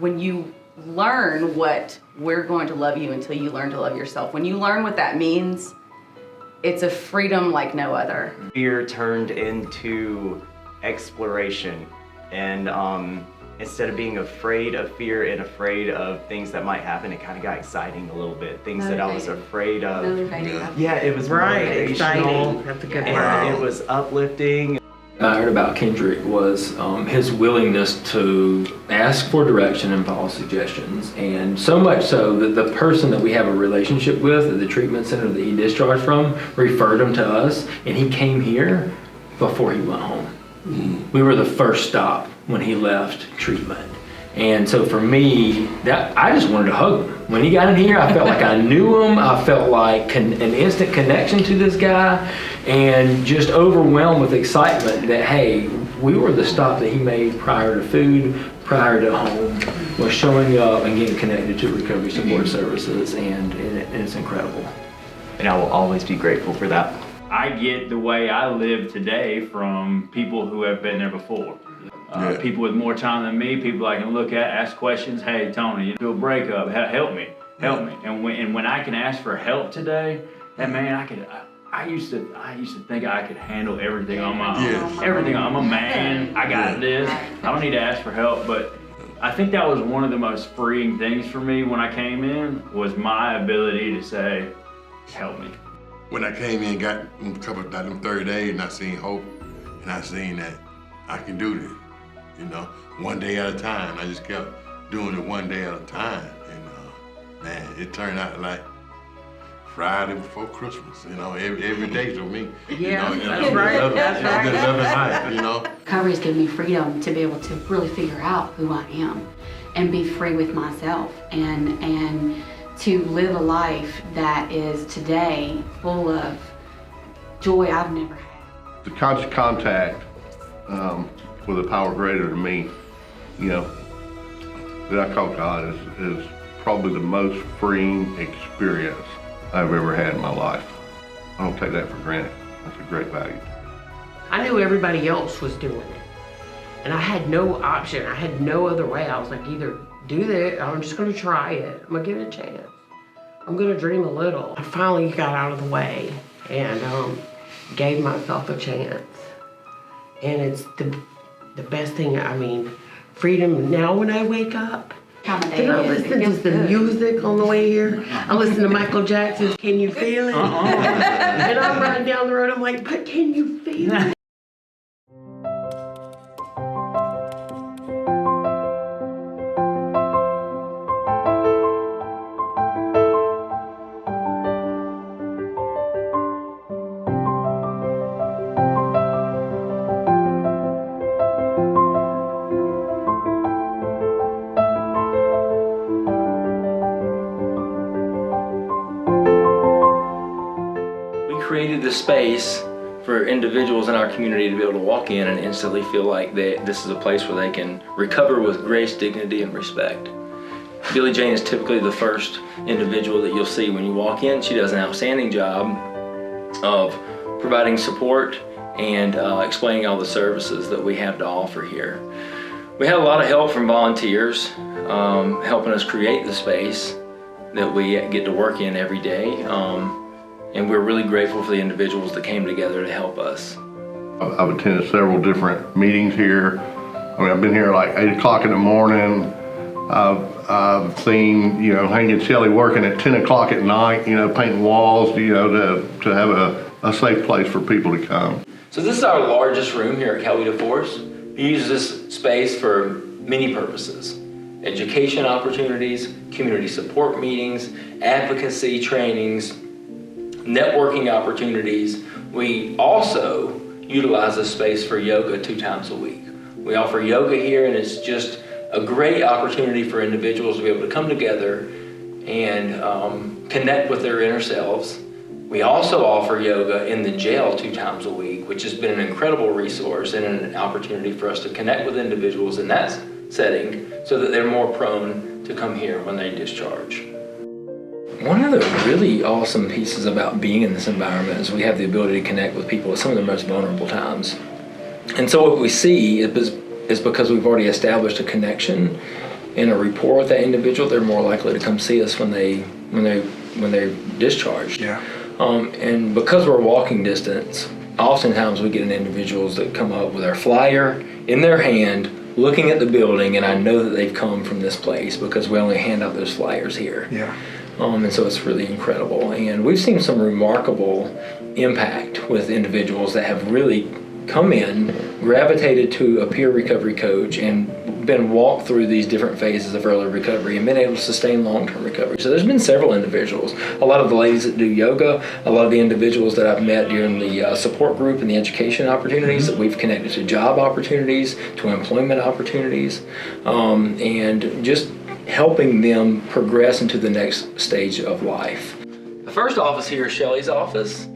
when you learn what we're going to love you until you learn to love yourself, when you learn what that means, it's a freedom like no other. Fear turned into exploration, and instead of being afraid of fear and afraid of things that might happen, it kind of got exciting a little bit. Things that I was afraid of. Yeah, it was exciting. motivational. That's a good And word. it was uplifting. I heard about Kendrick was his willingness to ask for direction and follow suggestions, and so much so that the person that we have a relationship with at the treatment center that he discharged from referred him to us, and he came here before he went home. We were the first stop when he left treatment. And so for me, that I just wanted to hug him. When he got in here, I felt like I knew him. I felt like an instant connection to this guy, and just overwhelmed with excitement that, hey, we were the stop that he made prior to food, prior to home, was showing up and getting connected to recovery support services, and it's incredible. And I will always be grateful for that. I get the way I live today from people who have been there before. People with more time than me, people I can look at, ask questions. Hey, Tony, you do a breakup, help me. And when I can ask for help today, that man, I used to think I could handle everything on my own. Yes. Everything, I'm a man, I got this. I don't need to ask for help, but I think that was one of the most freeing things for me when I came in, was my ability to say, help me. When I came in, got a couple of them 30 days, and I seen hope, and I seen that I can do this. You know, one day at a time. I just kept doing it one day at a time, and man, it turned out like Friday before Christmas. You know, every day to me. Yeah, you know, that's right. That's right. Just loving life. You know. Recovery's given me freedom to be able to really figure out who I am and be free with myself, and to live a life that is today full of joy I've never had. The conscious contact with a power greater than me, you know, that I call God is probably the most freeing experience I've ever had in my life. I don't take that for granted. That's a great value. I knew everybody else was doing it, and I had no option. I had no other way. I was like, either do that, or I'm just gonna try it. I'm gonna give it a chance. I'm gonna dream a little. I finally got out of the way and gave myself a chance. And it's the best thing. I mean, freedom. Now when I wake up, and I listen to the music on the way here. I listen to Michael Jackson's "Can You Feel It?" And I'm riding down the road. I'm like, but can you feel it? Created this space for individuals in our community to be able to walk in and instantly feel like this is a place where they can recover with grace, dignity, and respect. Billie Jane is typically the first individual that you'll see when you walk in. She does an outstanding job of providing support and explaining all the services that we have to offer here. We had a lot of help from volunteers helping us create the space that we get to work in every day. And we're really grateful for the individuals that came together to help us. I've attended several different meetings here. I mean, I've been here like 8 o'clock in the morning. I've seen, you know, Hank and Shelley working at 10 o'clock at night, you know, painting walls, you know, to have a safe place for people to come. So this is our largest room here at Coweta Forest. We use this space for many purposes: education opportunities, community support meetings, advocacy trainings, networking opportunities. We also utilize this space for yoga 2 times a week. We offer yoga here, and it's just a great opportunity for individuals to be able to come together and connect with their inner selves. We also offer yoga in the jail 2 times a week, which has been an incredible resource and an opportunity for us to connect with individuals in that setting so that they're more prone to come here when they discharge. One of the really awesome pieces about being in this environment is we have the ability to connect with people at some of their most vulnerable times. And so what we see is because we've already established a connection, and a rapport with that individual, they're more likely to come see us when they're discharged. Yeah. And because we're walking distance, oftentimes we get individuals that come up with our flyer in their hand, looking at the building, and I know that they've come from this place because we only hand out those flyers here. Yeah. And so it's really incredible. And we've seen some remarkable impact with individuals that have really come in, gravitated to a peer recovery coach, and been walked through these different phases of early recovery and been able to sustain long-term recovery. So there's been several individuals, a lot of the ladies that do yoga, a lot of the individuals that I've met during the support group and the education opportunities that we've connected to job opportunities, to employment opportunities, and just helping them progress into the next stage of life. The first office here is Shelly's office.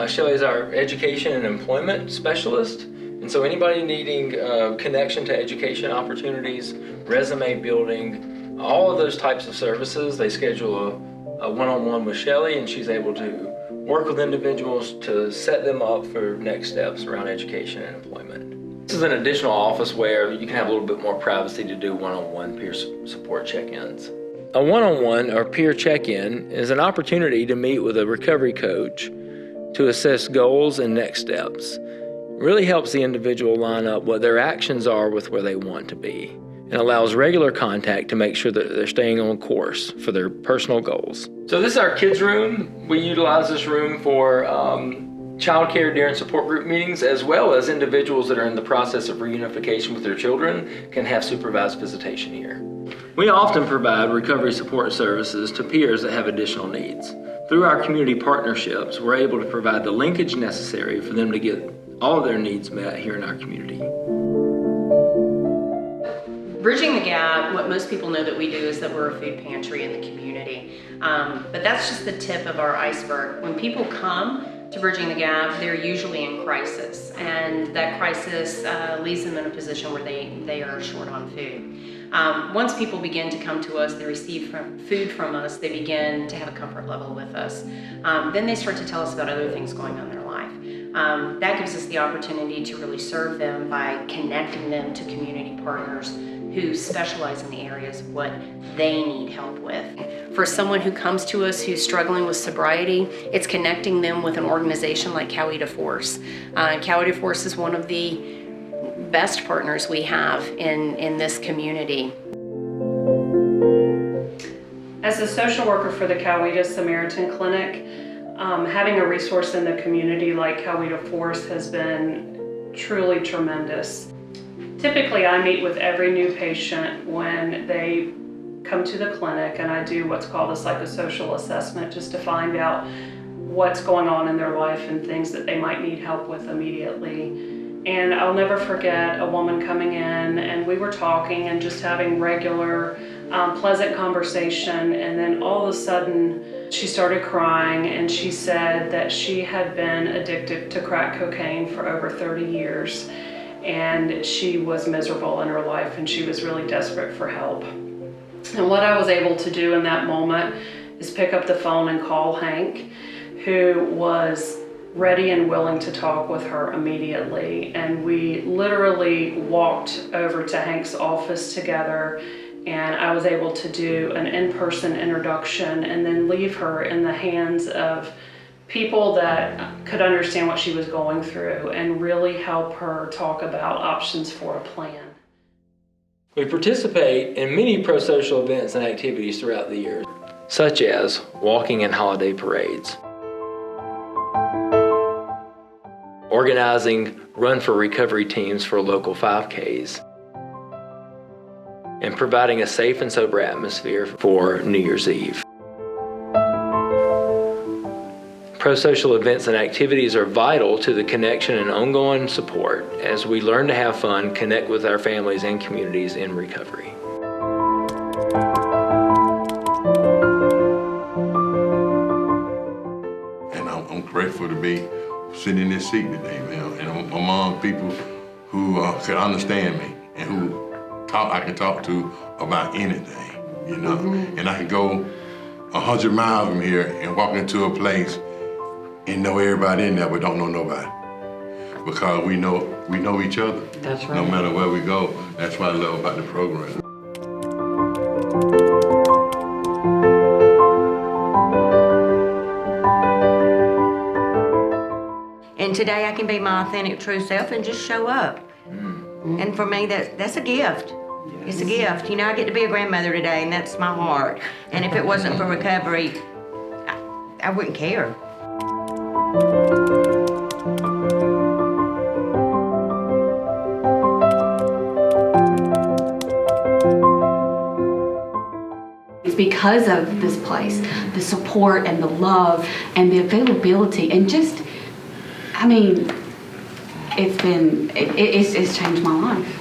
Shelly is our education and employment specialist. And so anybody needing connection to education opportunities, resume building, all of those types of services, they schedule a one-on-one with Shelly, and she's able to work with individuals to set them up for next steps around education and employment. This is an additional office where you can have a little bit more privacy to do one-on-one peer support check-ins. A one-on-one or peer check-in is an opportunity to meet with a recovery coach to assess goals and next steps. It really helps the individual line up what their actions are with where they want to be, and allows regular contact to make sure that they're staying on course for their personal goals. So this is our kids' room. We utilize this room for childcare during support group meetings, as well as individuals that are in the process of reunification with their children can have supervised visitation here. We often provide recovery support services to peers that have additional needs. Through our community partnerships, we're able to provide the linkage necessary for them to get all of their needs met here in our community. Bridging the Gap, what most people know that we do is that we're a food pantry in the community. But that's just the tip of our iceberg. When people come to Bridging the Gap, they're usually in crisis, and that crisis leaves them in a position where they are short on food. Once people begin to come to us, they receive food from us, they begin to have a comfort level with us. Then they start to tell us about other things going on in their life. That gives us the opportunity to really serve them by connecting them to community partners who specialize in the areas of what they need help with. For someone who comes to us who's struggling with sobriety, it's connecting them with an organization like Coweta Force. Coweta Force is one of the best partners we have in this community. As a social worker for the Coweta Samaritan Clinic, having a resource in the community like Coweta Force has been truly tremendous. Typically, I meet with every new patient when they come to the clinic, and I do what's called a psychosocial assessment just to find out what's going on in their life and things that they might need help with immediately. And I'll never forget a woman coming in, and we were talking and just having regular, pleasant conversation, and then all of a sudden she started crying, and she said that she had been addicted to crack cocaine for over 30 years, and she was miserable in her life, and she was really desperate for help. And what I was able to do in that moment is pick up the phone and call Hank, who was ready and willing to talk with her immediately. And we literally walked over to Hank's office together, and I was able to do an in-person introduction and then leave her in the hands of people that could understand what she was going through and really help her talk about options for a plan. We participate in many pro-social events and activities throughout the year, such as walking in holiday parades, organizing Run for Recovery teams for local 5Ks, and providing a safe and sober atmosphere for New Year's Eve. Pro-social events and activities are vital to the connection and ongoing support as we learn to have fun, connect with our families and communities in recovery. And I'm grateful to be sitting in this seat today, man, and among people who could understand me and who I can talk to about anything, you know. Mm-hmm. And I can go 100 miles from here and walk into a place and know everybody in there, but don't know nobody, because we know each other. That's right. No matter where we go. That's what I love about the program. And today I can be my authentic, true self and just show up. And for me, that's a gift. It's a gift. You know, I get to be a grandmother today, and that's my heart. And if it wasn't for recovery, I wouldn't care. It's because of this place, the support and the love and the availability and just, I mean, it's changed my life.